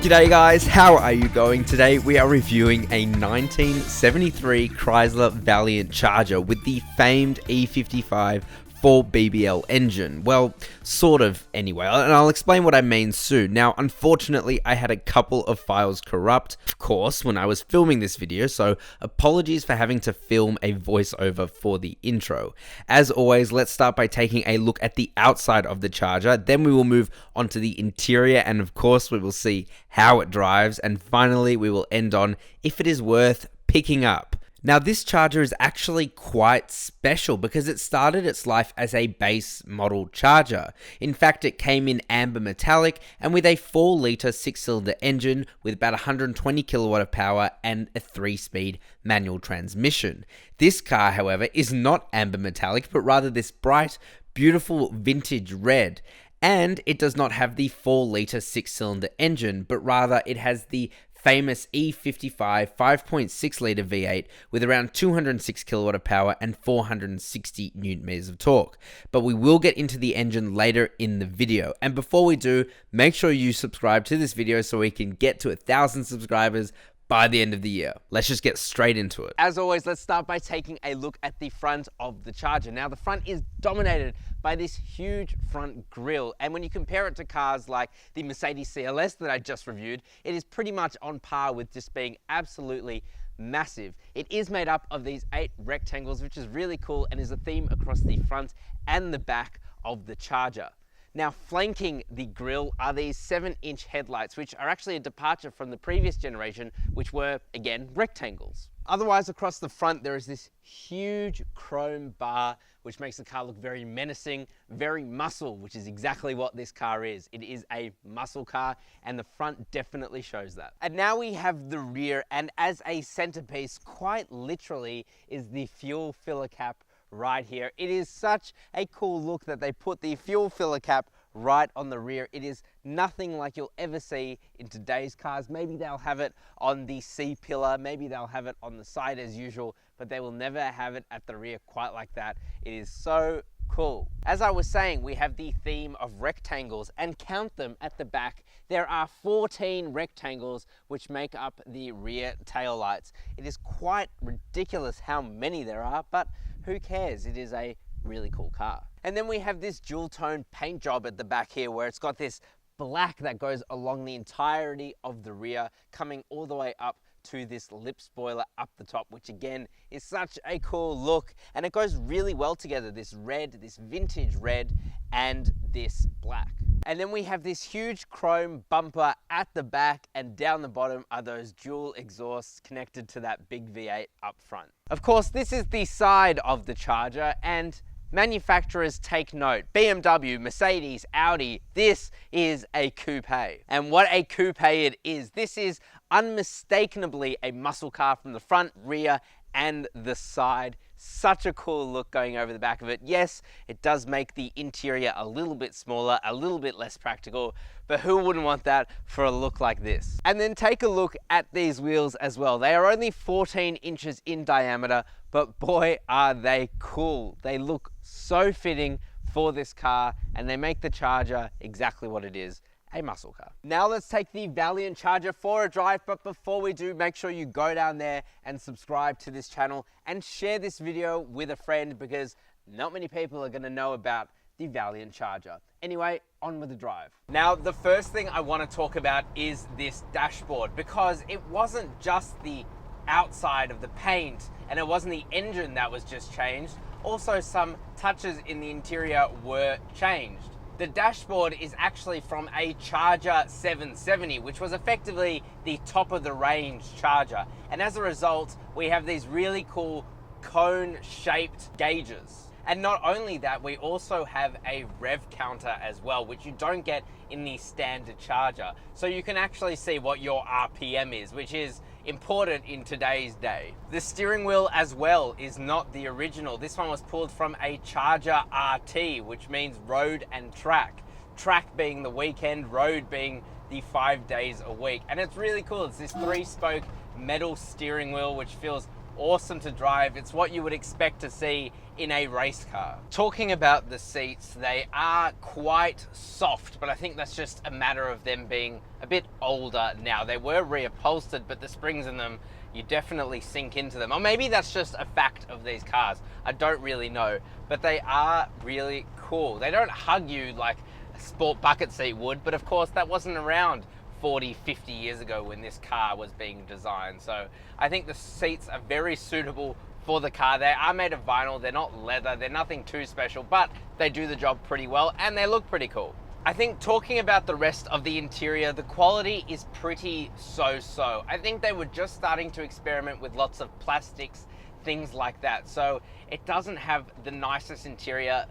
G'day guys, how are you going? Today we are reviewing a 1973 Chrysler Valiant Charger with the famed E55 4BBL engine. Well, sort of anyway, and I'll explain what I mean soon. Now, unfortunately, I had a couple of files corrupt, of course, when I was filming this video, so apologies for having to film a voiceover for the intro. As always, let's start by taking a look at the outside of the Charger, then we will move on to the interior, and of course, we will see how it drives, and finally, we will end on if it is worth picking up. Now, this Charger is actually quite special because it started its life as a base model Charger. In fact, it came in amber metallic and with a 4-litre 6-cylinder engine with about 120 kilowatt of power and a 3-speed manual transmission. This car, however, is not amber metallic, but rather this bright, beautiful vintage red. And it does not have the 4-litre 6-cylinder engine, but rather it has the famous E55 5.6-litre V8 with around 206 kilowatt of power and 460 newton meters of torque. But we will get into the engine later in the video. And before we do, make sure you subscribe to this video so we can get to 1,000 subscribers by the end of the year. Let's just get straight into it. As always, let's start by taking a look at the front of the Charger. Now, the front is dominated by this huge front grille, and when you compare it to cars like the Mercedes CLS that I just reviewed, it is pretty much on par with just being absolutely massive. It is made up of these 8 rectangles, which is really cool and is a theme across the front and the back of the Charger. Now, flanking the grille are these 7-inch headlights, which are actually a departure from the previous generation, which were, again, rectangles. Otherwise, across the front, there is this huge chrome bar, which makes the car look very menacing, very muscle, which is exactly what this car is. It is a muscle car, and the front definitely shows that. And now we have the rear, and as a centerpiece, quite literally, is the fuel filler cap right here. It is such a cool look that they put the fuel filler cap right on the rear. It is nothing like you'll ever see in today's cars. Maybe they'll have it on the C-pillar, maybe they'll have it on the side as usual, but they will never have it at the rear quite like that. It is so cool. As I was saying, we have the theme of rectangles, and count them at the back. There are 14 rectangles which make up the rear taillights. It is quite ridiculous how many there are, but who cares? It is a really cool car. And then we have this dual tone paint job at the back here where it's got this black that goes along the entirety of the rear, coming all the way up to this lip spoiler up the top, which again is such a cool look, and it goes really well together, this red, this vintage red, and this black. And then we have this huge chrome bumper at the back, and down the bottom are those dual exhausts connected to that big V8 up front. Of course, this is the side of the Charger, and manufacturers take note. BMW, Mercedes, Audi, this is a coupe. And what a coupe it is. This is unmistakably a muscle car from the front, rear, and the side. Such a cool look going over the back of it. Yes, it does make the interior a little bit smaller, a little bit less practical, but who wouldn't want that for a look like this? And then take a look at these wheels as well. They are only 14 inches in diameter, but boy, are they cool. They look so fitting for this car, and they make the Charger exactly what it is. A muscle car. Now let's take the Valiant Charger for a drive, but before we do, make sure you go down there and subscribe to this channel and share this video with a friend, because not many people are going to know about the Valiant Charger. Anyway, on with the drive. Now, the first thing I want to talk about is this dashboard, because it wasn't just the outside of the paint and it wasn't the engine that was just changed. Also, some touches in the interior were changed. The dashboard is actually from a Charger 770, which was effectively the top of the range Charger. And as a result, we have these really cool cone-shaped gauges. And not only that, we also have a rev counter as well, which you don't get in the standard Charger. So you can actually see what your RPM is, which is important in today's day. The steering wheel as well is not the original. This one was pulled from a Charger RT, which means road and track. Track being the weekend, road being the 5 days a week. And it's really cool. It's this 3-spoke metal steering wheel, which feels awesome to drive. It's what you would expect to see in a race car. Talking about the seats, they are quite soft, but I think that's just a matter of them being a bit older now. They were reupholstered, but the springs in them, you definitely sink into them. Or maybe that's just a fact of these cars. I don't really know, but they are really cool. They don't hug you like a sport bucket seat would, but of course that wasn't around 40, 50 years ago when this car was being designed. So I think the seats are very suitable for the car. They are made of vinyl, they're not leather, they're nothing too special, but they do the job pretty well and they look pretty cool. I think talking about the rest of the interior, the quality is pretty so-so. I think they were just starting to experiment with lots of plastics, things like that. So it doesn't have the nicest interior,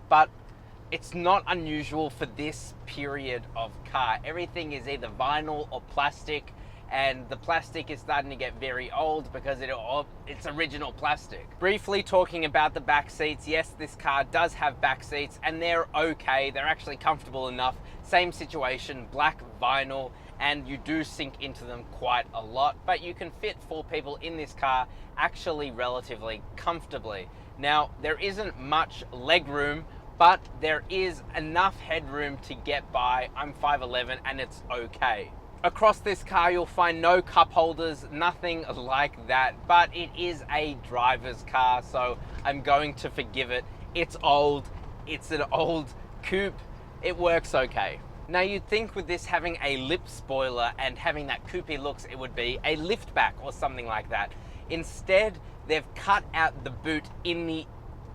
but it's not unusual for this period of car. Everything is either vinyl or plastic, and the plastic is starting to get very old because it's original plastic. Briefly talking about the back seats, yes, this car does have back seats and they're okay. They're actually comfortable enough. Same situation, black vinyl, and you do sink into them quite a lot, but you can fit 4 people in this car actually relatively comfortably. Now, there isn't much leg room, but there is enough headroom to get by. I'm 5'11" and it's okay. Across this car, you'll find no cup holders, nothing like that, but it is a driver's car, so I'm going to forgive it. It's old, it's an old coupe, it works okay. Now you'd think with this having a lip spoiler and having that coupey looks, it would be a liftback or something like that. Instead, they've cut out the boot in the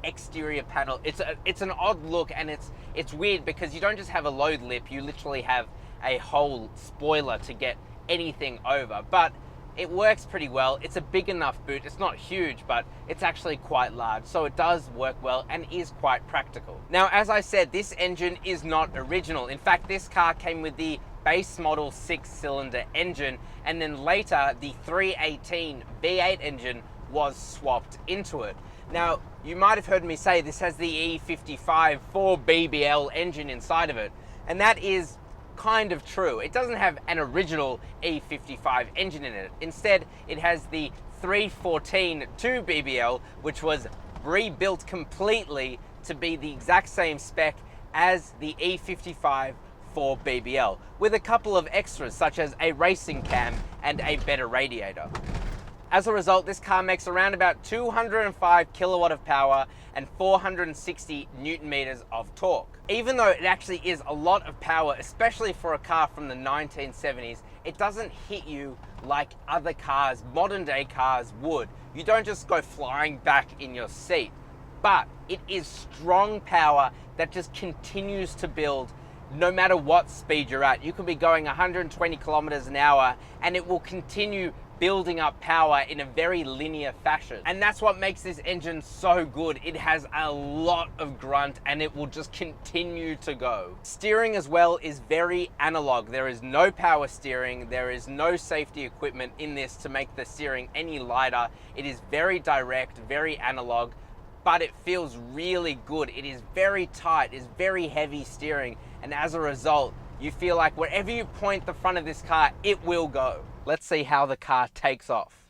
exterior panel. It's an odd look, and it's weird because you don't just have a load lip, you literally have a whole spoiler to get anything over, but it works pretty well. It's a big enough boot. It's not huge, but it's actually quite large, so it does work well and is quite practical. Now, as I said, this engine is not original. In fact, this car came with the base model 6-cylinder engine, and then later the 318 V8 engine was swapped into it. Now, you might have heard me say this has the E55 4BBL engine inside of it, and that is kind of true. It doesn't have an original E55 engine in it. Instead, it has the 314 2BBL, which was rebuilt completely to be the exact same spec as the E55 4BBL, with a couple of extras such as a racing cam and a better radiator. As a result, this car makes around about 205 kilowatt of power and 460 Newton meters of torque. Even though it actually is a lot of power, especially for a car from the 1970s, it doesn't hit you like other cars, modern day cars would. You don't just go flying back in your seat, but it is strong power that just continues to build no matter what speed you're at. You could be going 120 kilometers an hour and it will continue building up power in a very linear fashion. And that's what makes this engine so good. It has a lot of grunt and it will just continue to go. Steering as well is very analog. There is no power steering. There is no safety equipment in this to make the steering any lighter. It is very direct, very analog, but it feels really good. It is very tight, it's very heavy steering, and as a result, you feel like wherever you point the front of this car, it will go. Let's see how the car takes off.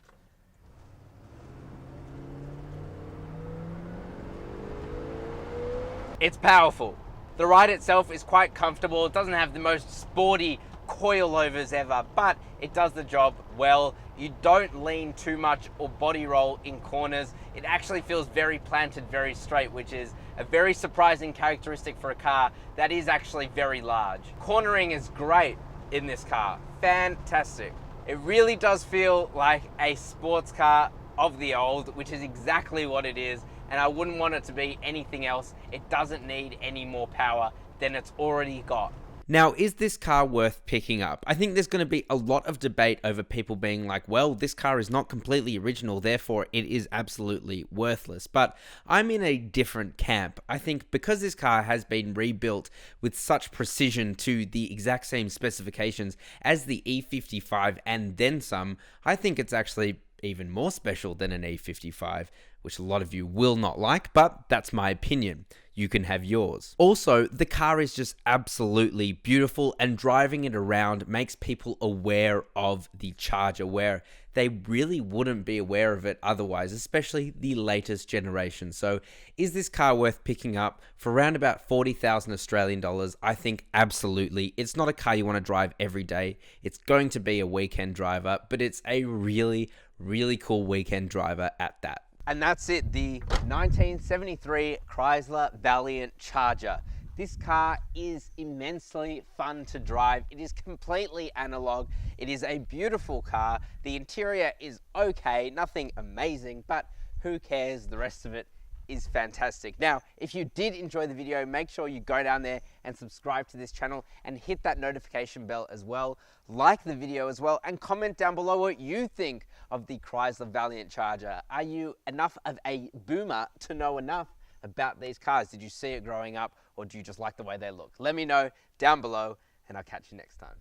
It's powerful. The ride itself is quite comfortable. It doesn't have the most sporty coilovers ever, but it does the job well. You don't lean too much or body roll in corners. It actually feels very planted, very straight, which is a very surprising characteristic for a car that is actually very large. Cornering is great in this car, fantastic. It really does feel like a sports car of the old, which is exactly what it is, and I wouldn't want it to be anything else. It doesn't need any more power than it's already got. Now, is this car worth picking up? I think there's going to be a lot of debate over people being like, well, this car is not completely original, therefore it is absolutely worthless. But I'm in a different camp. I think because this car has been rebuilt with such precision to the exact same specifications as the E55 and then some, I think it's actually even more special than an E55, which a lot of you will not like, but that's my opinion. you can have yours. Also, the car is just absolutely beautiful, and driving it around makes people aware of the Charger, where they really wouldn't be aware of it otherwise, especially the latest generation. So is this car worth picking up for around about 40,000 Australian dollars? I think absolutely. It's not a car you want to drive every day. It's going to be a weekend driver, but it's a really, really cool weekend driver at that. And that's it, the 1973 Chrysler Valiant Charger. This car is immensely fun to drive. It is completely analog. It is a beautiful car. The interior is okay, nothing amazing, but who cares? The rest of it is fantastic. Now, if you did enjoy the video, make sure you go down there and subscribe to this channel and hit that notification bell as well. Like the video as well, and comment down below what you think of the Chrysler Valiant Charger. Are you enough of a boomer to know enough about these cars? Did you see it growing up, or do you just like the way they look? Let me know down below, and I'll catch you next time.